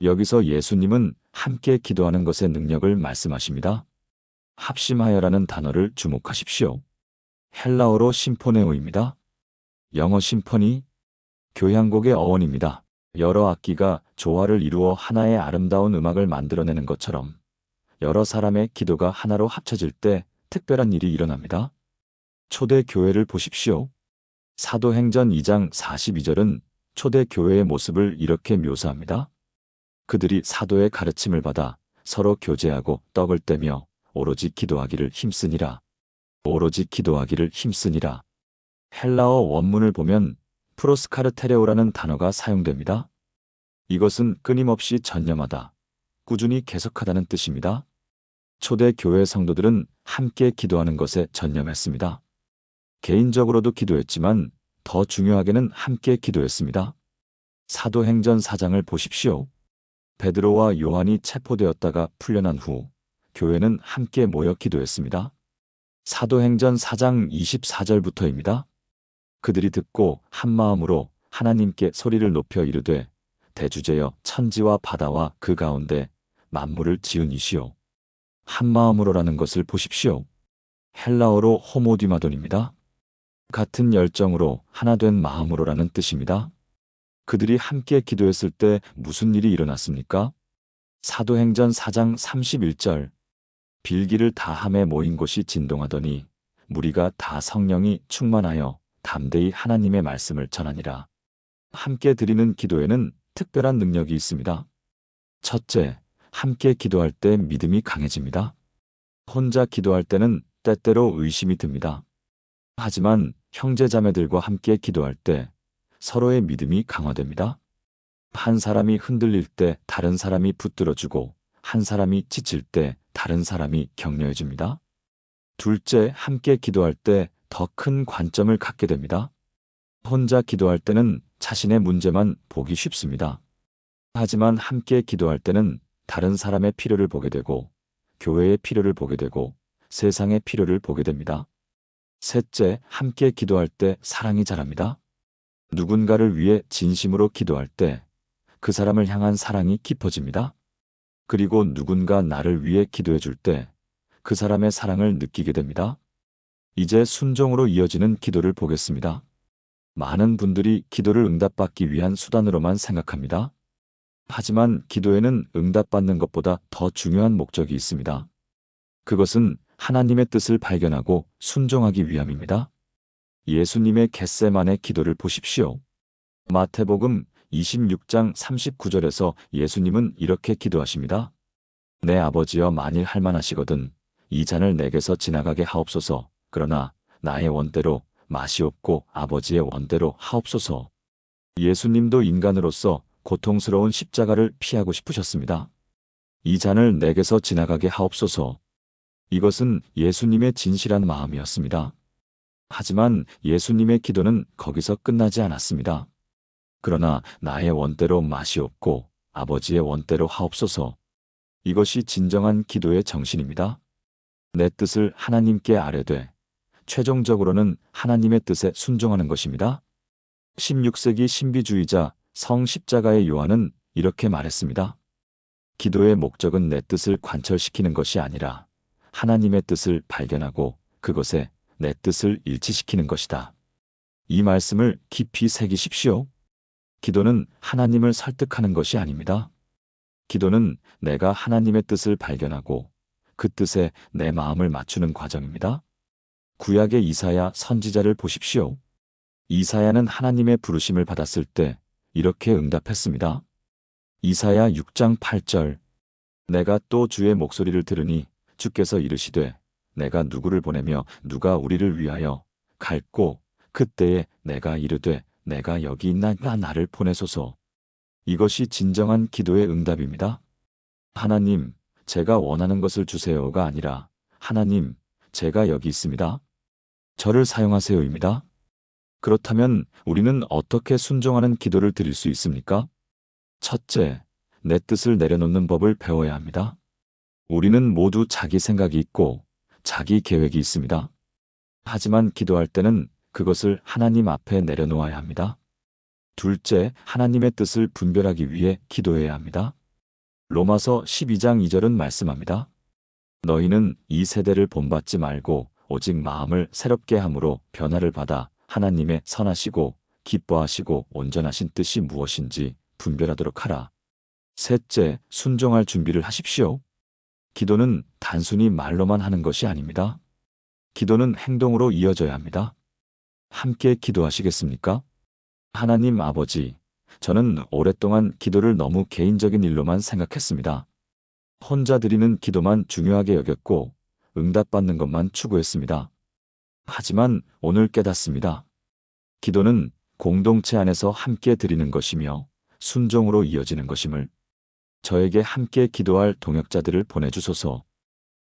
여기서 예수님은 함께 기도하는 것의 능력을 말씀하십니다. 합심하여라는 단어를 주목하십시오. 헬라어로 심포네오입니다. 영어 심포니, 교향곡의 어원입니다. 여러 악기가 조화를 이루어 하나의 아름다운 음악을 만들어내는 것처럼 여러 사람의 기도가 하나로 합쳐질 때 특별한 일이 일어납니다. 초대 교회를 보십시오. 사도행전 2장 42절은 초대 교회의 모습을 이렇게 묘사합니다. 그들이 사도의 가르침을 받아 서로 교제하고 떡을 떼며 오로지 기도하기를 힘쓰니라. 오로지 기도하기를 힘쓰니라. 헬라어 원문을 보면 프로스카르테레오라는 단어가 사용됩니다. 이것은 끊임없이 전념하다, 꾸준히 계속하다는 뜻입니다. 초대 교회 성도들은 함께 기도하는 것에 전념했습니다. 개인적으로도 기도했지만 더 중요하게는 함께 기도했습니다. 사도행전 4장을 보십시오. 베드로와 요한이 체포되었다가 풀려난 후 교회는 함께 모여 기도했습니다. 사도행전 4장 24절부터입니다. 그들이 듣고 한 마음으로 하나님께 소리를 높여 이르되 대주제여 천지와 바다와 그 가운데 만물을 지은 이시오. 한 마음으로라는 것을 보십시오. 헬라어로 호모디마돈입니다. 같은 열정으로 하나 된 마음으로라는 뜻입니다. 그들이 함께 기도했을 때 무슨 일이 일어났습니까? 사도행전 4장 31절 빌기를 다함에 모인 곳이 진동하더니 무리가 다 성령이 충만하여 담대히 하나님의 말씀을 전하니라. 함께 드리는 기도에는 특별한 능력이 있습니다. 첫째, 함께 기도할 때 믿음이 강해집니다. 혼자 기도할 때는 때때로 의심이 듭니다. 하지만 형제자매들과 함께 기도할 때 서로의 믿음이 강화됩니다. 한 사람이 흔들릴 때 다른 사람이 붙들어주고 한 사람이 지칠 때 다른 사람이 격려해줍니다. 둘째, 함께 기도할 때 더 큰 관점을 갖게 됩니다. 혼자 기도할 때는 자신의 문제만 보기 쉽습니다. 하지만 함께 기도할 때는 다른 사람의 필요를 보게 되고 교회의 필요를 보게 되고 세상의 필요를 보게 됩니다. 셋째, 함께 기도할 때 사랑이 자랍니다. 누군가를 위해 진심으로 기도할 때 그 사람을 향한 사랑이 깊어집니다. 그리고 누군가 나를 위해 기도해 줄 때 그 사람의 사랑을 느끼게 됩니다. 이제 순종으로 이어지는 기도를 보겠습니다. 많은 분들이 기도를 응답받기 위한 수단으로만 생각합니다. 하지만 기도에는 응답받는 것보다 더 중요한 목적이 있습니다. 그것은 하나님의 뜻을 발견하고 순종하기 위함입니다. 예수님의 겟세마네 기도를 보십시오. 마태복음 26장 39절에서 예수님은 이렇게 기도하십니다. 내 아버지여 만일 할만하시거든 이 잔을 내게서 지나가게 하옵소서. 그러나 나의 원대로 마시옵고 아버지의 원대로 하옵소서. 예수님도 인간으로서 고통스러운 십자가를 피하고 싶으셨습니다. 이 잔을 내게서 지나가게 하옵소서. 이것은 예수님의 진실한 마음이었습니다. 하지만 예수님의 기도는 거기서 끝나지 않았습니다. 그러나 나의 원대로 마시옵고 아버지의 원대로 하옵소서. 이것이 진정한 기도의 정신입니다. 내 뜻을 하나님께 아뢰되 최종적으로는 하나님의 뜻에 순종하는 것입니다. 16세기 신비주의자 성 십자가의 요한은 이렇게 말했습니다. 기도의 목적은 내 뜻을 관철시키는 것이 아니라 하나님의 뜻을 발견하고 그것에 내 뜻을 일치시키는 것이다. 이 말씀을 깊이 새기십시오. 기도는 하나님을 설득하는 것이 아닙니다. 기도는 내가 하나님의 뜻을 발견하고 그 뜻에 내 마음을 맞추는 과정입니다. 구약의 이사야 선지자를 보십시오. 이사야는 하나님의 부르심을 받았을 때 이렇게 응답했습니다. 이사야 6장 8절 내가 또 주의 목소리를 들으니 주께서 이르시되 내가 누구를 보내며 누가 우리를 위하여 갈꼬 그때에 내가 이르되 내가 여기 있나이다 나를 보내소서. 이것이 진정한 기도의 응답입니다. 하나님, 제가 원하는 것을 주세요가 아니라 하나님, 제가 여기 있습니다. 저를 사용하세요입니다. 그렇다면 우리는 어떻게 순종하는 기도를 드릴 수 있습니까? 첫째, 내 뜻을 내려놓는 법을 배워야 합니다. 우리는 모두 자기 생각이 있고 자기 계획이 있습니다. 하지만 기도할 때는 그것을 하나님 앞에 내려놓아야 합니다. 둘째, 하나님의 뜻을 분별하기 위해 기도해야 합니다. 로마서 12장 2절은 말씀합니다. 너희는 이 세대를 본받지 말고 오직 마음을 새롭게 함으로 변화를 받아 하나님의 선하시고 기뻐하시고 온전하신 뜻이 무엇인지 분별하도록 하라. 셋째, 순종할 준비를 하십시오. 기도는 단순히 말로만 하는 것이 아닙니다. 기도는 행동으로 이어져야 합니다. 함께 기도하시겠습니까? 하나님 아버지, 저는 오랫동안 기도를 너무 개인적인 일로만 생각했습니다. 혼자 드리는 기도만 중요하게 여겼고 응답받는 것만 추구했습니다. 하지만 오늘 깨닫습니다. 기도는 공동체 안에서 함께 드리는 것이며 순종으로 이어지는 것임을. 저에게 함께 기도할 동역자들을 보내주소서.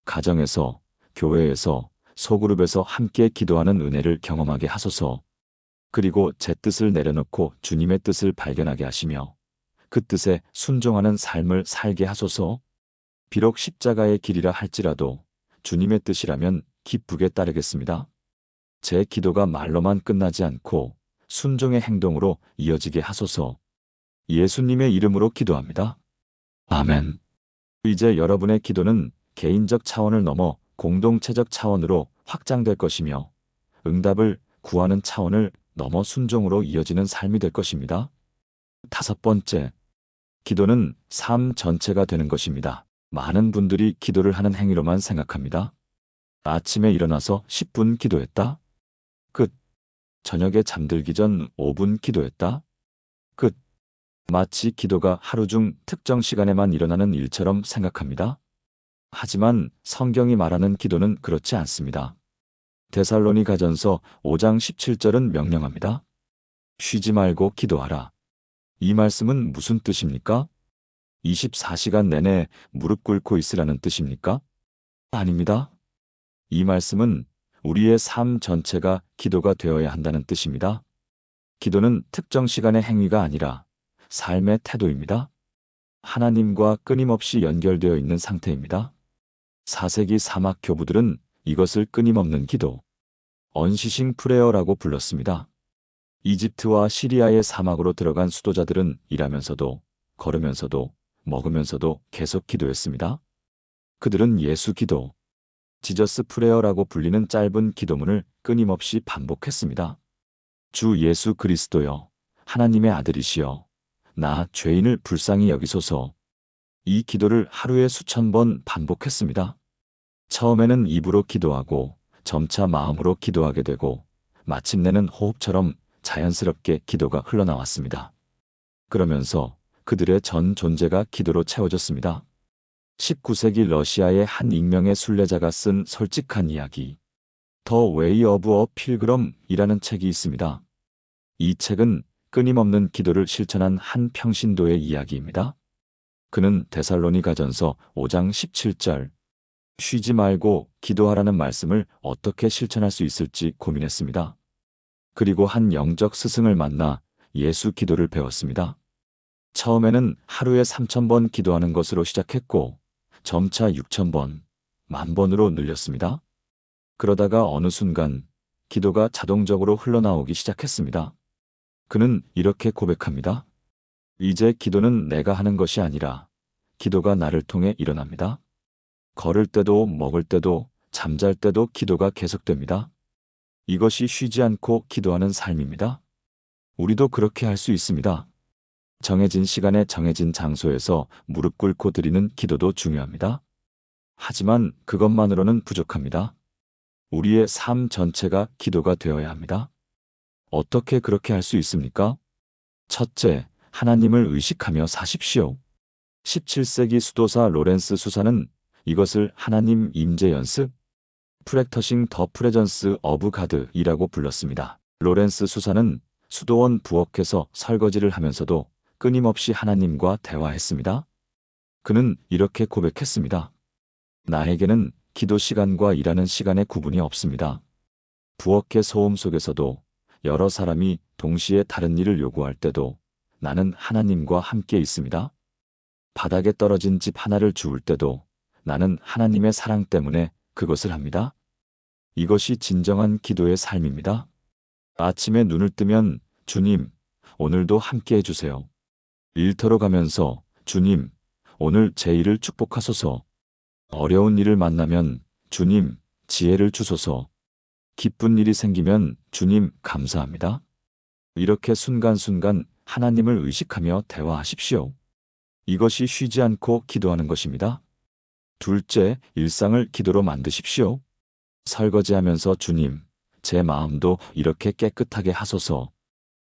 가정에서, 교회에서, 소그룹에서 함께 기도하는 은혜를 경험하게 하소서. 그리고 제 뜻을 내려놓고 주님의 뜻을 발견하게 하시며 그 뜻에 순종하는 삶을 살게 하소서. 비록 십자가의 길이라 할지라도 주님의 뜻이라면 기쁘게 따르겠습니다. 제 기도가 말로만 끝나지 않고 순종의 행동으로 이어지게 하소서. 예수님의 이름으로 기도합니다. 아멘. 이제 여러분의 기도는 개인적 차원을 넘어 공동체적 차원으로 확장될 것이며 응답을 구하는 차원을 넘어 순종으로 이어지는 삶이 될 것입니다. 다섯 번째, 기도는 삶 전체가 되는 것입니다. 많은 분들이 기도를 하는 행위로만 생각합니다. 아침에 일어나서 10분 기도했다. 끝. 저녁에 잠들기 전 5분 기도했다. 끝. 마치 기도가 하루 중 특정 시간에만 일어나는 일처럼 생각합니다. 하지만 성경이 말하는 기도는 그렇지 않습니다. 데살로니가전서 5장 17절은 명령합니다. 쉬지 말고 기도하라. 이 말씀은 무슨 뜻입니까? 24시간 내내 무릎 꿇고 있으라는 뜻입니까? 아닙니다. 이 말씀은 우리의 삶 전체가 기도가 되어야 한다는 뜻입니다. 기도는 특정 시간의 행위가 아니라 삶의 태도입니다. 하나님과 끊임없이 연결되어 있는 상태입니다. 4세기 사막 교부들은 이것을 끊임없는 기도, 언시싱 프레어라고 불렀습니다. 이집트와 시리아의 사막으로 들어간 수도자들은 일하면서도, 걸으면서도, 먹으면서도 계속 기도했습니다. 그들은 예수 기도, 지저스 프레어라고 불리는 짧은 기도문을 끊임없이 반복했습니다. 주 예수 그리스도여, 하나님의 아들이시여, 나 죄인을 불쌍히 여기소서. 이 기도를 하루에 수천 번 반복했습니다. 처음에는 입으로 기도하고 점차 마음으로 기도하게 되고 마침내는 호흡처럼 자연스럽게 기도가 흘러나왔습니다. 그러면서 그들의 전 존재가 기도로 채워졌습니다. 19세기 러시아의 한 익명의 순례자가 쓴 솔직한 이야기, 더 웨이 오브 어 필그럼이라는 책이 있습니다. 이 책은 끊임없는 기도를 실천한 한 평신도의 이야기입니다. 그는 데살로니가전서 5장 17절, 쉬지 말고 기도하라는 말씀을 어떻게 실천할 수 있을지 고민했습니다. 그리고 한 영적 스승을 만나 예수 기도를 배웠습니다. 처음에는 하루에 3,000번 기도하는 것으로 시작했고 점차 6,000번, 10,000번으로 늘렸습니다. 그러다가 어느 순간 기도가 자동적으로 흘러나오기 시작했습니다. 그는 이렇게 고백합니다. 이제 기도는 내가 하는 것이 아니라 기도가 나를 통해 일어납니다. 걸을 때도 먹을 때도 잠잘 때도 기도가 계속됩니다. 이것이 쉬지 않고 기도하는 삶입니다. 우리도 그렇게 할 수 있습니다. 정해진 시간에 정해진 장소에서 무릎 꿇고 드리는 기도도 중요합니다. 하지만 그것만으로는 부족합니다. 우리의 삶 전체가 기도가 되어야 합니다. 어떻게 그렇게 할 수 있습니까? 첫째, 하나님을 의식하며 사십시오. 17세기 수도사 로렌스 수사는 이것을 하나님 임재 연습, 프랙터싱 더 프레전스 어브 가드이라고 불렀습니다. 로렌스 수사는 수도원 부엌에서 설거지를 하면서도 끊임없이 하나님과 대화했습니다. 그는 이렇게 고백했습니다. 나에게는 기도 시간과 일하는 시간의 구분이 없습니다. 부엌의 소음 속에서도 여러 사람이 동시에 다른 일을 요구할 때도 나는 하나님과 함께 있습니다. 바닥에 떨어진 집 하나를 주울 때도 나는 하나님의 사랑 때문에 그것을 합니다. 이것이 진정한 기도의 삶입니다. 아침에 눈을 뜨면 주님, 오늘도 함께 해주세요. 일터로 가면서 주님, 오늘 제 일을 축복하소서. 어려운 일을 만나면 주님, 지혜를 주소서. 기쁜 일이 생기면 주님, 감사합니다. 이렇게 순간순간 하나님을 의식하며 대화하십시오. 이것이 쉬지 않고 기도하는 것입니다. 둘째, 일상을 기도로 만드십시오. 설거지하면서 주님, 제 마음도 이렇게 깨끗하게 하소서.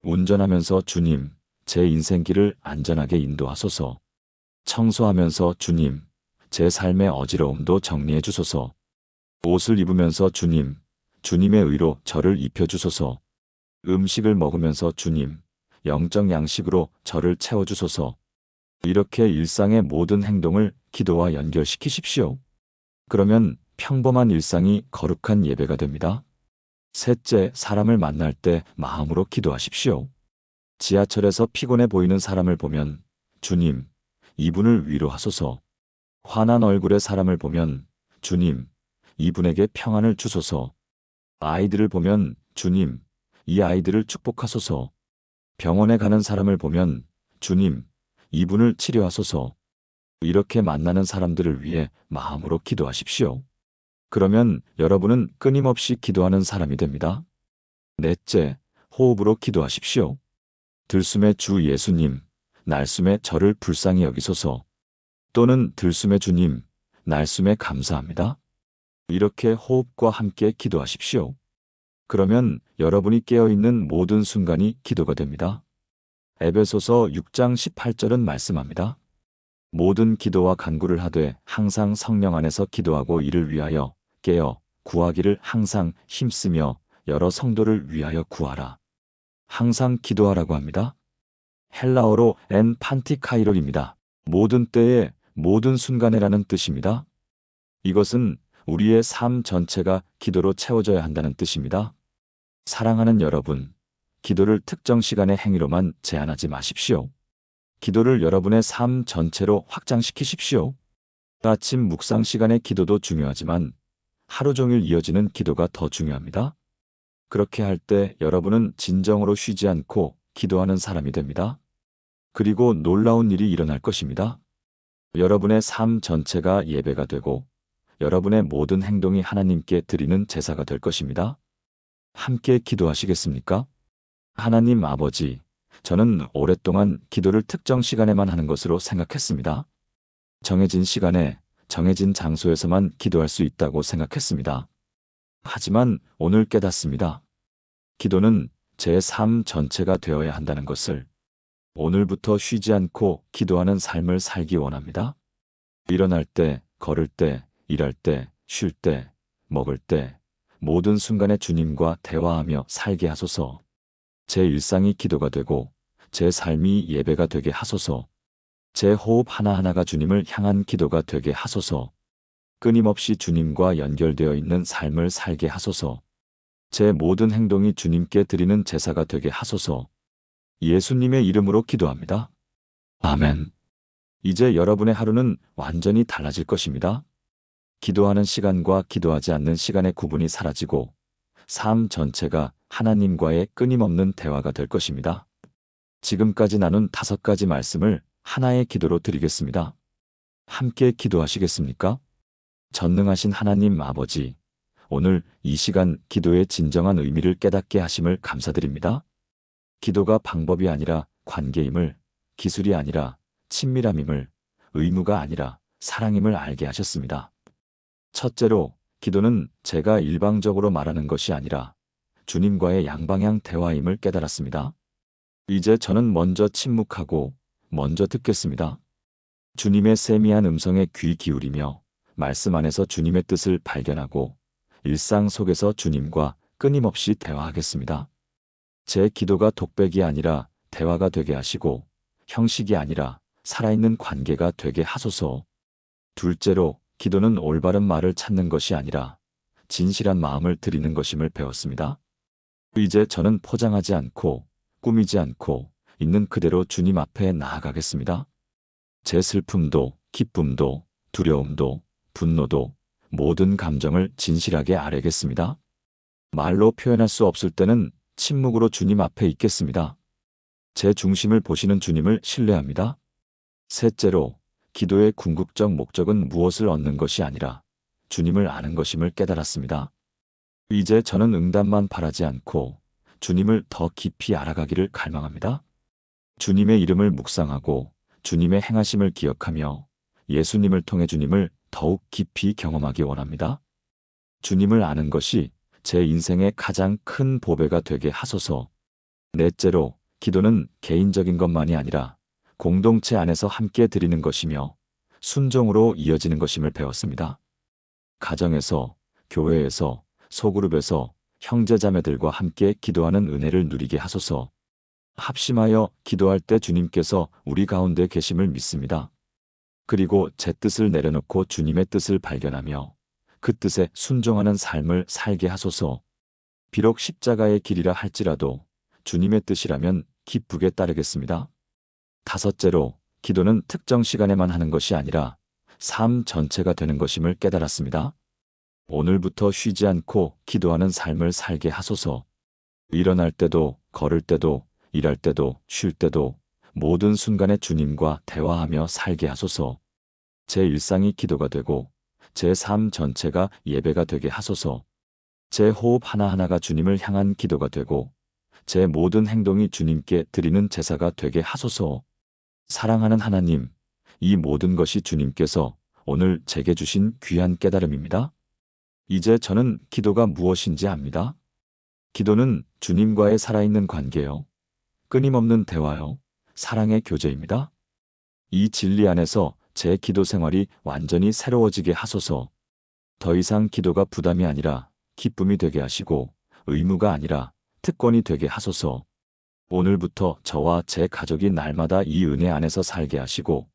운전하면서 주님, 제 인생길을 안전하게 인도하소서. 청소하면서 주님, 제 삶의 어지러움도 정리해 주소서. 옷을 입으면서 주님, 주님의 의로 저를 입혀주소서. 음식을 먹으면서 주님, 영적 양식으로 저를 채워주소서. 이렇게 일상의 모든 행동을 기도와 연결시키십시오. 그러면 평범한 일상이 거룩한 예배가 됩니다. 셋째, 사람을 만날 때 마음으로 기도하십시오. 지하철에서 피곤해 보이는 사람을 보면 주님, 이분을 위로하소서. 화난 얼굴의 사람을 보면 주님, 이분에게 평안을 주소서. 아이들을 보면 주님, 이 아이들을 축복하소서. 병원에 가는 사람을 보면 주님, 이분을 치료하소서. 이렇게 만나는 사람들을 위해 마음으로 기도하십시오. 그러면 여러분은 끊임없이 기도하는 사람이 됩니다. 넷째, 호흡으로 기도하십시오. 들숨의 주 예수님, 날숨의 저를 불쌍히 여기소서. 또는 들숨의 주님, 날숨에 감사합니다. 이렇게 호흡과 함께 기도하십시오. 그러면 여러분이 깨어있는 모든 순간이 기도가 됩니다. 에베소서 6장 18절은 말씀합니다. 모든 기도와 간구를 하되 항상 성령 안에서 기도하고 이를 위하여 깨어 구하기를 항상 힘쓰며 여러 성도를 위하여 구하라. 항상 기도하라고 합니다. 헬라어로 엔 판티카이롤입니다. 모든 때에 모든 순간에라는 뜻입니다. 이것은 우리의 삶 전체가 기도로 채워져야 한다는 뜻입니다. 사랑하는 여러분, 기도를 특정 시간의 행위로만 제한하지 마십시오. 기도를 여러분의 삶 전체로 확장시키십시오. 아침 묵상 시간의 기도도 중요하지만 하루 종일 이어지는 기도가 더 중요합니다. 그렇게 할 때 여러분은 진정으로 쉬지 않고 기도하는 사람이 됩니다. 그리고 놀라운 일이 일어날 것입니다. 여러분의 삶 전체가 예배가 되고 여러분의 모든 행동이 하나님께 드리는 제사가 될 것입니다. 함께 기도하시겠습니까? 하나님 아버지, 저는 오랫동안 기도를 특정 시간에만 하는 것으로 생각했습니다. 정해진 시간에, 정해진 장소에서만 기도할 수 있다고 생각했습니다. 하지만 오늘 깨닫습니다. 기도는 제 삶 전체가 되어야 한다는 것을. 오늘부터 쉬지 않고 기도하는 삶을 살기 원합니다. 일어날 때, 걸을 때, 일할 때, 쉴 때, 먹을 때, 모든 순간에 주님과 대화하며 살게 하소서. 제 일상이 기도가 되고 제 삶이 예배가 되게 하소서. 제 호흡 하나하나가 주님을 향한 기도가 되게 하소서. 끊임없이 주님과 연결되어 있는 삶을 살게 하소서. 제 모든 행동이 주님께 드리는 제사가 되게 하소서. 예수님의 이름으로 기도합니다. 아멘. 이제 여러분의 하루는 완전히 달라질 것입니다. 기도하는 시간과 기도하지 않는 시간의 구분이 사라지고 삶 전체가 하나님과의 끊임없는 대화가 될 것입니다. 지금까지 나눈 5가지 말씀을 하나의 기도로 드리겠습니다. 함께 기도하시겠습니까? 전능하신 하나님 아버지, 오늘 이 시간 기도의 진정한 의미를 깨닫게 하심을 감사드립니다. 기도가 방법이 아니라 관계임을, 기술이 아니라 친밀함임을, 의무가 아니라 사랑임을 알게 하셨습니다. 첫째로, 기도는 제가 일방적으로 말하는 것이 아니라 주님과의 양방향 대화임을 깨달았습니다. 이제 저는 먼저 침묵하고 먼저 듣겠습니다. 주님의 세미한 음성에 귀 기울이며 말씀 안에서 주님의 뜻을 발견하고 일상 속에서 주님과 끊임없이 대화하겠습니다. 제 기도가 독백이 아니라 대화가 되게 하시고 형식이 아니라 살아있는 관계가 되게 하소서. 둘째로, 기도는 올바른 말을 찾는 것이 아니라 진실한 마음을 드리는 것임을 배웠습니다. 이제 저는 포장하지 않고 꾸미지 않고 있는 그대로 주님 앞에 나아가겠습니다. 제 슬픔도 기쁨도 두려움도 분노도 모든 감정을 진실하게 아뢰겠습니다. 말로 표현할 수 없을 때는 침묵으로 주님 앞에 있겠습니다. 제 중심을 보시는 주님을 신뢰합니다. 셋째로, 기도의 궁극적 목적은 무엇을 얻는 것이 아니라 주님을 아는 것임을 깨달았습니다. 이제 저는 응답만 바라지 않고 주님을 더 깊이 알아가기를 갈망합니다. 주님의 이름을 묵상하고 주님의 행하심을 기억하며 예수님을 통해 주님을 더욱 깊이 경험하기 원합니다. 주님을 아는 것이 제 인생의 가장 큰 보배가 되게 하소서. 넷째로, 기도는 개인적인 것만이 아니라 공동체 안에서 함께 드리는 것이며 순종으로 이어지는 것임을 배웠습니다. 가정에서, 교회에서, 소그룹에서 형제자매들과 함께 기도하는 은혜를 누리게 하소서. 합심하여 기도할 때 주님께서 우리 가운데 계심을 믿습니다. 그리고 제 뜻을 내려놓고 주님의 뜻을 발견하며 그 뜻에 순종하는 삶을 살게 하소서. 비록 십자가의 길이라 할지라도 주님의 뜻이라면 기쁘게 따르겠습니다. 다섯째로, 기도는 특정 시간에만 하는 것이 아니라 삶 전체가 되는 것임을 깨달았습니다. 오늘부터 쉬지 않고 기도하는 삶을 살게 하소서. 일어날 때도, 걸을 때도, 일할 때도, 쉴 때도 모든 순간에 주님과 대화하며 살게 하소서. 제 일상이 기도가 되고 제 삶 전체가 예배가 되게 하소서. 제 호흡 하나하나가 주님을 향한 기도가 되고 제 모든 행동이 주님께 드리는 제사가 되게 하소서. 사랑하는 하나님, 이 모든 것이 주님께서 오늘 제게 주신 귀한 깨달음입니다. 이제 저는 기도가 무엇인지 압니다. 기도는 주님과의 살아있는 관계요, 끊임없는 대화요, 사랑의 교제입니다. 이 진리 안에서 제 기도 생활이 완전히 새로워지게 하소서. 더 이상 기도가 부담이 아니라 기쁨이 되게 하시고 의무가 아니라 특권이 되게 하소서. 오늘부터 저와 제 가족이 날마다 이 은혜 안에서 살게 하시고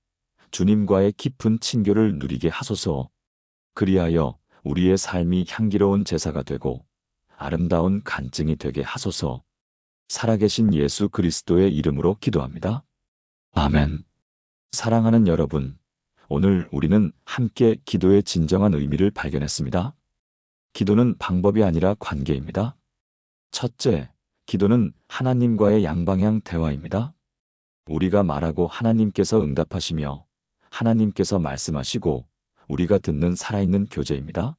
주님과의 깊은 친교를 누리게 하소서. 그리하여 우리의 삶이 향기로운 제사가 되고 아름다운 간증이 되게 하소서. 살아계신 예수 그리스도의 이름으로 기도합니다. 아멘. 사랑하는 여러분, 오늘 우리는 함께 기도의 진정한 의미를 발견했습니다. 기도는 방법이 아니라 관계입니다. 첫째, 기도는 하나님과의 양방향 대화입니다. 우리가 말하고 하나님께서 응답하시며 하나님께서 말씀하시고 우리가 듣는 살아있는 교제입니다.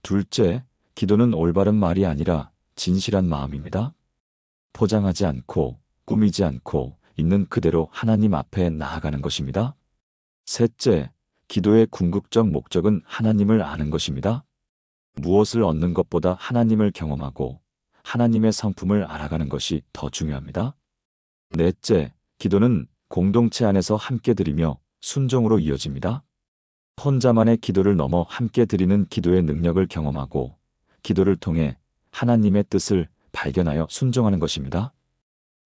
둘째, 기도는 올바른 말이 아니라 진실한 마음입니다. 포장하지 않고 꾸미지 않고 있는 그대로 하나님 앞에 나아가는 것입니다. 셋째, 기도의 궁극적 목적은 하나님을 아는 것입니다. 무엇을 얻는 것보다 하나님을 경험하고 하나님의 성품을 알아가는 것이 더 중요합니다. 넷째, 기도는 공동체 안에서 함께 드리며 순종으로 이어집니다. 혼자만의 기도를 넘어 함께 드리는 기도의 능력을 경험하고 기도를 통해 하나님의 뜻을 발견하여 순종하는 것입니다.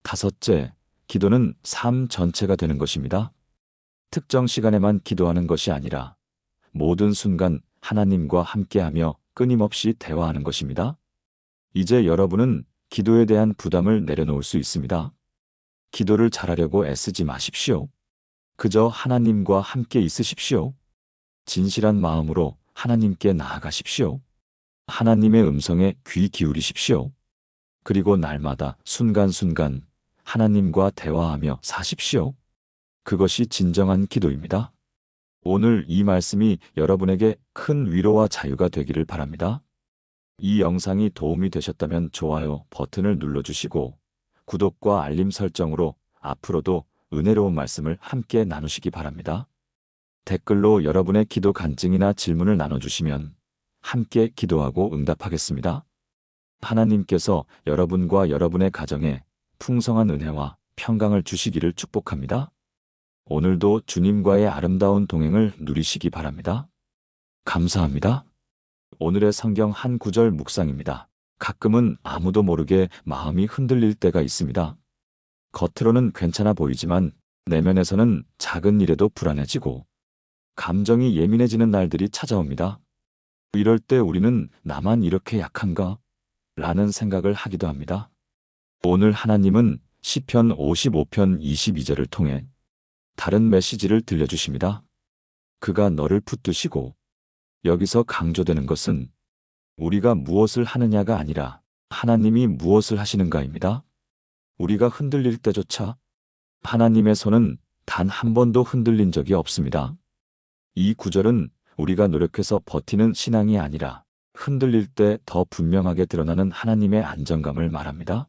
다섯째, 기도는 삶 전체가 되는 것입니다. 특정 시간에만 기도하는 것이 아니라 모든 순간 하나님과 함께하며 끊임없이 대화하는 것입니다. 이제 여러분은 기도에 대한 부담을 내려놓을 수 있습니다. 기도를 잘하려고 애쓰지 마십시오. 그저 하나님과 함께 있으십시오. 진실한 마음으로 하나님께 나아가십시오. 하나님의 음성에 귀 기울이십시오. 그리고 날마다 순간순간 하나님과 대화하며 사십시오. 그것이 진정한 기도입니다. 오늘 이 말씀이 여러분에게 큰 위로와 자유가 되기를 바랍니다. 이 영상이 도움이 되셨다면 좋아요 버튼을 눌러주시고 구독과 알림 설정으로 앞으로도 은혜로운 말씀을 함께 나누시기 바랍니다. 댓글로 여러분의 기도 간증이나 질문을 나눠주시면 함께 기도하고 응답하겠습니다. 하나님께서 여러분과 여러분의 가정에 풍성한 은혜와 평강을 주시기를 축복합니다. 오늘도 주님과의 아름다운 동행을 누리시기 바랍니다. 감사합니다. 오늘의 성경 한 구절 묵상입니다. 가끔은 아무도 모르게 마음이 흔들릴 때가 있습니다. 겉으로는 괜찮아 보이지만 내면에서는 작은 일에도 불안해지고 감정이 예민해지는 날들이 찾아옵니다. 이럴 때 우리는 나만 이렇게 약한가? 라는 생각을 하기도 합니다. 오늘 하나님은 시편 55편 22절을 통해 다른 메시지를 들려주십니다. 그가 너를 붙드시고, 여기서 강조되는 것은 우리가 무엇을 하느냐가 아니라 하나님이 무엇을 하시는가입니다. 우리가 흔들릴 때조차 하나님의 손은 단 한 번도 흔들린 적이 없습니다. 이 구절은 우리가 노력해서 버티는 신앙이 아니라 흔들릴 때 더 분명하게 드러나는 하나님의 안정감을 말합니다.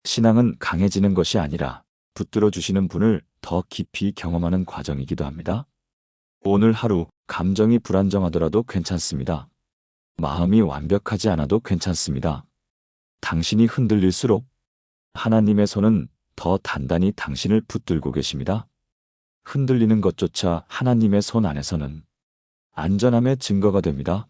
신앙은 강해지는 것이 아니라 붙들어 주시는 분을 더 깊이 경험하는 과정이기도 합니다. 오늘 하루 감정이 불안정하더라도 괜찮습니다. 마음이 완벽하지 않아도 괜찮습니다. 당신이 흔들릴수록 하나님의 손은 더 단단히 당신을 붙들고 계십니다. 흔들리는 것조차 하나님의 손 안에서는 안전함의 증거가 됩니다.